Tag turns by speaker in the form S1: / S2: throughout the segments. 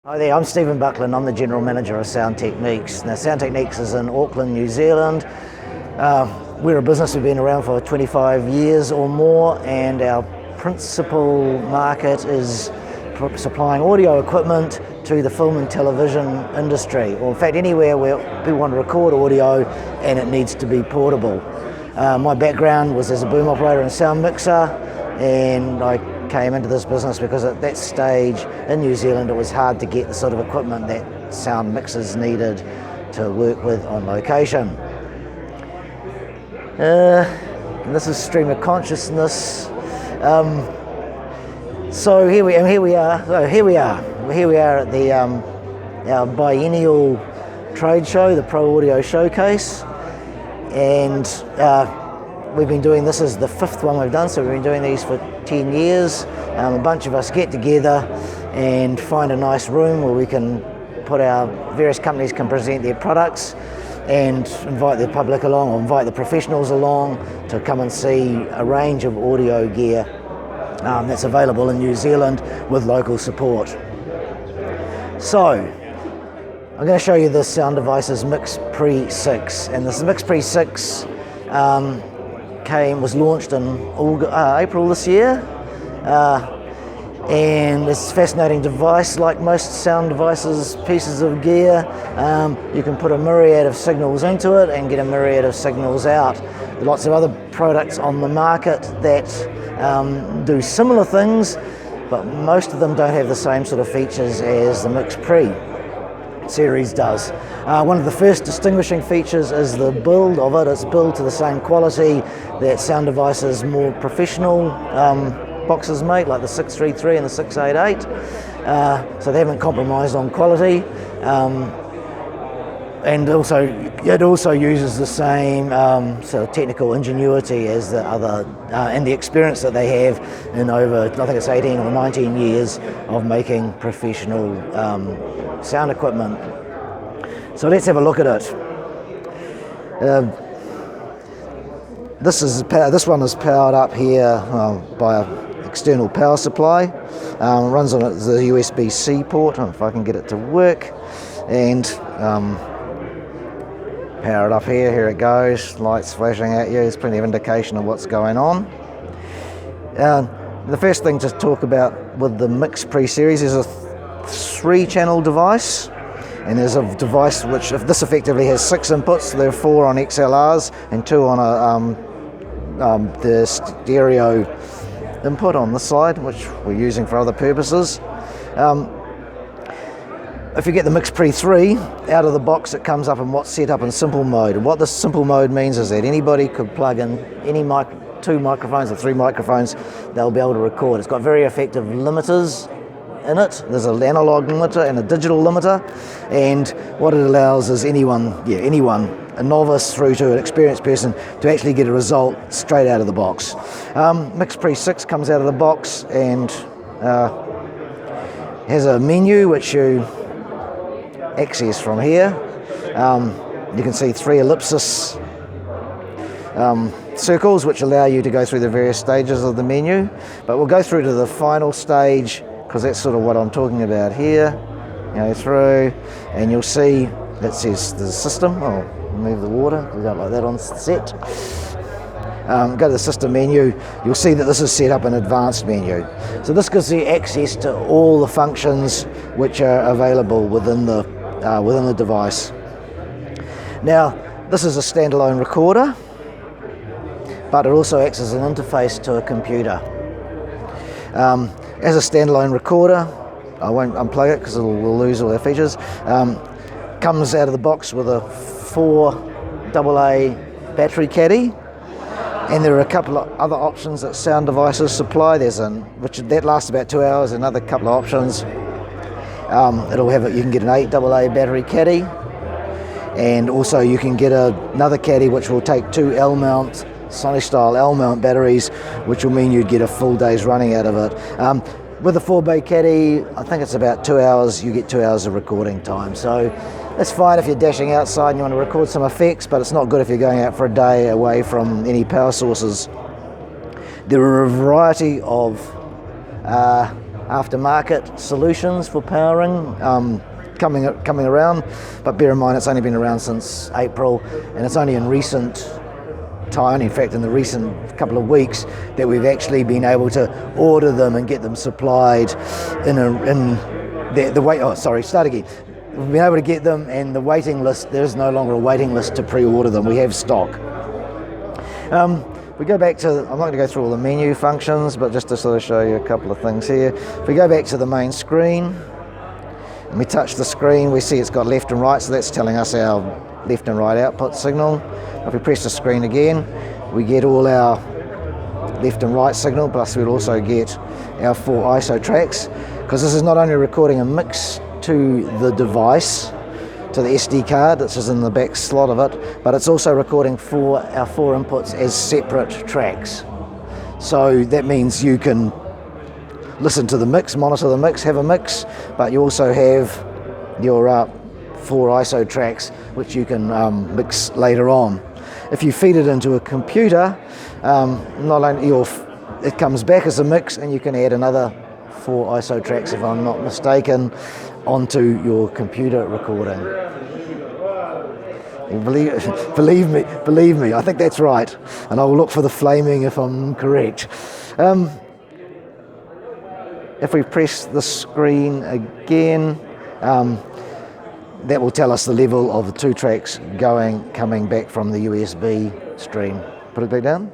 S1: Hi there, I'm Stephen Buckland. I'm the General Manager of SoundTechniques. Now, SoundTechniques is in Auckland, New Zealand. We're a business we've been around for 25 years or more, and our principal market is supplying audio equipment to the film and television industry, or in fact anywhere where people want to record audio and it needs to be portable. My background was as a boom operator and sound mixer, and I came into this business because at that stage in New Zealand it was hard to get the sort of equipment that sound mixers needed to work with on location. And this is stream of consciousness. So here we are at the our biennial trade show, the Pro Audio Showcase, and we've been doing this is the fifth one we've done, so we've been doing these for 10 years. A bunch of us get together and find a nice room where we can put our various companies can present their products and invite the public along, or invite the professionals along to come and see a range of audio gear that's available in New Zealand with local support. So I'm going to show you this sound device's MixPre6, and this MixPre6 was launched in April this year, and it's a fascinating device. Like most sound devices, pieces of gear, you can put a myriad of signals into it and get a myriad of signals out. There are lots of other products on the market that do similar things, but most of them don't have the same sort of features as the MixPre series does. One of the first distinguishing features is the build of it. It's built to the same quality that sound devices more professional boxes make, like the 633 and the 688. So they haven't compromised on quality. And also, it also uses the same sort of technical ingenuity as the other, and the experience that they have in over, I think it's 18 or 19 years of making professional sound equipment. So let's have a look at it. This one is powered up here by an external power supply. Runs on the USB-C port, if I can get it to work, and power it up here. Here it goes. Lights flashing at you. There's plenty of indication of what's going on. The first thing to talk about with the MixPre series is a 3-channel device, and there's a device which, if this effectively has 6 inputs, so there are 4 on XLRs and 2 on the stereo input on this side, which we're using for other purposes. If you get the MixPre3 out of the box, it comes up in what's set up in simple mode. And what this simple mode means is that anybody could plug in any 2 microphones or 3 microphones, they'll be able to record. It's got very effective limiters in it. There's an analog limiter and a digital limiter, and what it allows is anyone, a novice through to an experienced person, to actually get a result straight out of the box. MixPre6 comes out of the box and has a menu which you access from here. You can see 3 ellipsis circles which allow you to go through the various stages of the menu, but we'll go through to the final stage because that's sort of what I'm talking about here. Through, and you'll see that says the system. I'll move the water, we don't like that on set. Go to the system menu, you'll see that this is set up in advanced menu. So this gives you access to all the functions which are available within the device. Now, this is a standalone recorder, but it also acts as an interface to a computer. As a standalone recorder, I won't unplug it because we'll lose all our features. Comes out of the box with a 4 AA battery caddy, and there are a couple of other options that sound devices supply. That lasts about 2 hours. Another couple of options. You can get an 8 AA battery caddy, and also you can get another caddy which will take 2 L-mount, Sonic style L-mount batteries, which will mean you'd get a full day's running out of it. With a 4-bay caddy, I think it's about 2 hours. You get 2 hours of recording time, so that's fine if you're dashing outside and you want to record some effects, but it's not good if you're going out for a day away from any power sources. There are a variety of aftermarket solutions for powering coming around, but bear in mind it's only been around since April, and it's only in recent time, in fact in the recent couple of weeks, that we've actually been able to order them and get them supplied in the wait. Oh, sorry, start again. We've been able to get them, and the waiting list, there is no longer a waiting list to pre-order them. We have stock. We go back to, I'm not going to go through all the menu functions, but just to sort of show you a couple of things here. If we go back to the main screen, and we touch the screen, we see it's got left and right, so that's telling us our left and right output signal. If we press the screen again, we get all our left and right signal, plus we'll also get our 4 ISO tracks, because this is not only recording a mix to the device, to the SD card, which is in the back slot of it, but it's also recording our 4 inputs as separate tracks. So that means you can listen to the mix, monitor the mix, have a mix, but you also have your 4 ISO tracks which you can mix later on. If you feed it into a computer, not only it comes back as a mix, and you can add another 4 ISO tracks, if I'm not mistaken, onto your computer recording. Believe me, I think that's right, and I will look for the flaming if I'm correct. If we press the screen again, that will tell us the level of the 2 tracks coming back from the USB stream. Put it back down.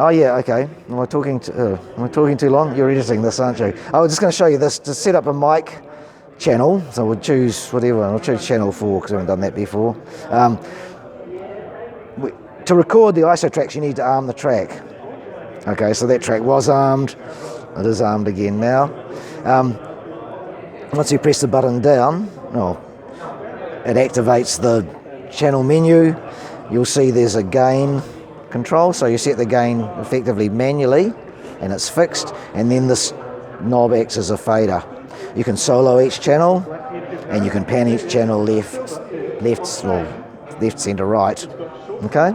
S1: Oh yeah, okay. Am I talking too long? You're editing this, aren't you? I was just going to show you this to set up a mic channel. So we'll choose whatever. I'll choose channel 4 because I haven't done that before. To record the ISO tracks, you need to arm the track. Okay, so that track was armed. It is armed again now. Once you press the button down, it activates the channel menu. You'll see there's a gain control, so you set the gain effectively manually, and it's fixed, and then this knob acts as a fader. You can solo each channel, and you can pan each channel left, center, right. Okay.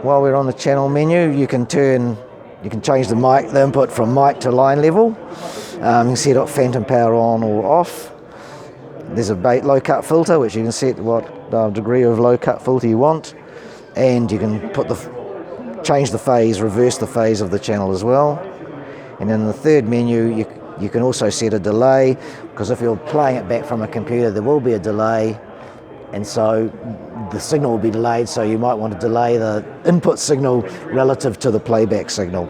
S1: While we're on the channel menu, you can change the input from mic to line level. You can set up phantom power on or off. There's a low cut filter, which you can set what degree of low cut filter you want, and you can change the phase, reverse the phase of the channel as well. And in the third menu, you can also set a delay, because if you're playing it back from a computer, there will be a delay, and so the signal will be delayed, so you might want to delay the input signal relative to the playback signal.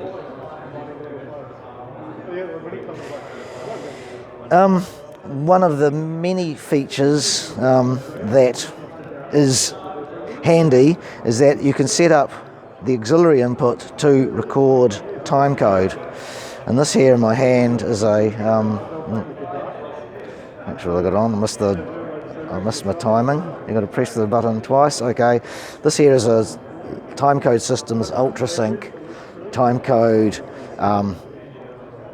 S1: One of the many features that is handy is that you can set up the auxiliary input to record timecode. And this here in my hand is a, make sure I got it on, I missed my timing. You've got to press the button twice. Okay, this here is a Timecode Systems Ultrasync Timecode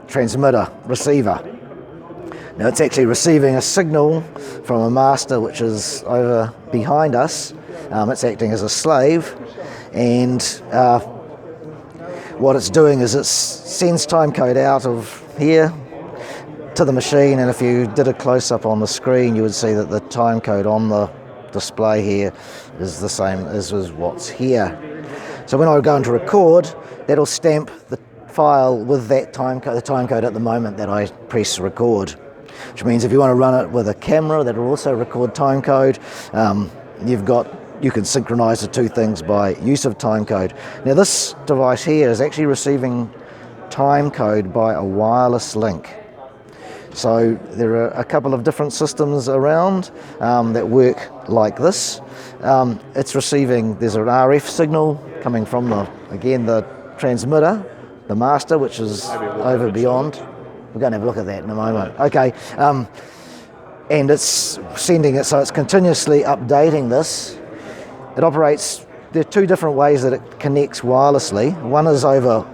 S1: transmitter receiver. Now it's actually receiving a signal from a master which is over behind us. It's acting as a slave, and what it's doing is it sends timecode out of here to the machine, and if you did a close-up on the screen, you would see that the timecode on the display here is the same as what's here. So when I go into record, that'll stamp the file with that timecode, the timecode at the moment that I press record. Which means if you want to run it with a camera that will also record timecode, you can synchronize the 2 things by use of timecode. Now this device here is actually receiving timecode by a wireless link. So there are a couple of different systems around that work like this. It's receiving, there's an RF signal coming from the transmitter, the master, which is over beyond. We're going to have a look at that in a moment. Okay, and it's sending it, so it's continuously updating this. It operates, there are 2 different ways that it connects wirelessly. One is over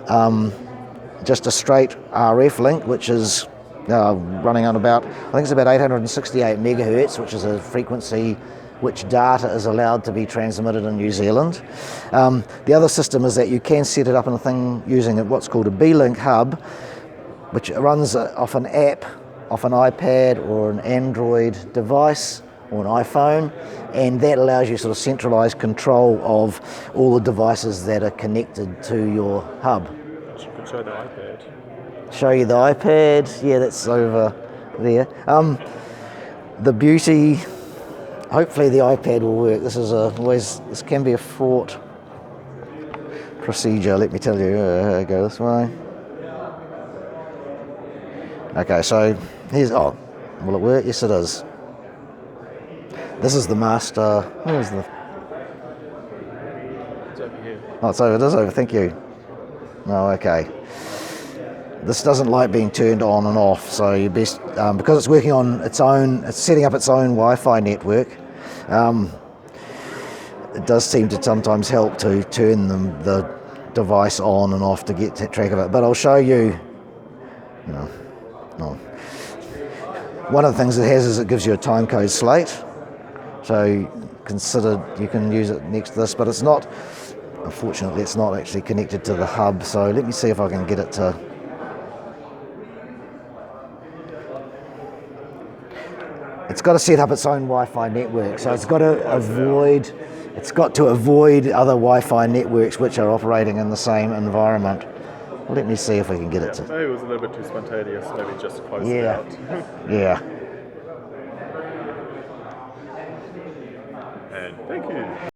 S1: just a straight RF link, which is running on about, I think it's about 868 megahertz, which is a frequency which data is allowed to be transmitted in New Zealand. The other system is that you can set it up in a thing using what's called a B-Link hub, which runs off an app, off an iPad or an Android device or an iPhone, and that allows you sort of centralized control of all the devices that are connected to your hub.
S2: You could show the iPad.
S1: Show you the iPad, yeah, that's over there. The beauty, hopefully the iPad will work. This can be a fraught procedure, let me tell you. Go this way. Okay, so here's, will it work? Yes it is. This is the master, where's the...
S2: It's over here.
S1: Oh, it is over, thank you. Oh, okay. This doesn't like being turned on and off, so you best, because it's working on its own, it's setting up its own Wi-Fi network. It does seem to sometimes help to turn the device on and off to get track of it, but I'll show you. No. One of the things it has is it gives you a timecode slate, so you can use it next to this, but it's not, unfortunately it's not actually connected to the hub, so let me see if I can get it to... It's got to set up its own Wi-Fi network, so it's got to avoid other Wi-Fi networks which are operating in the same environment. Let me see if we can get it to...
S2: Maybe it was a little bit too spontaneous, maybe just close it out.
S1: Yeah.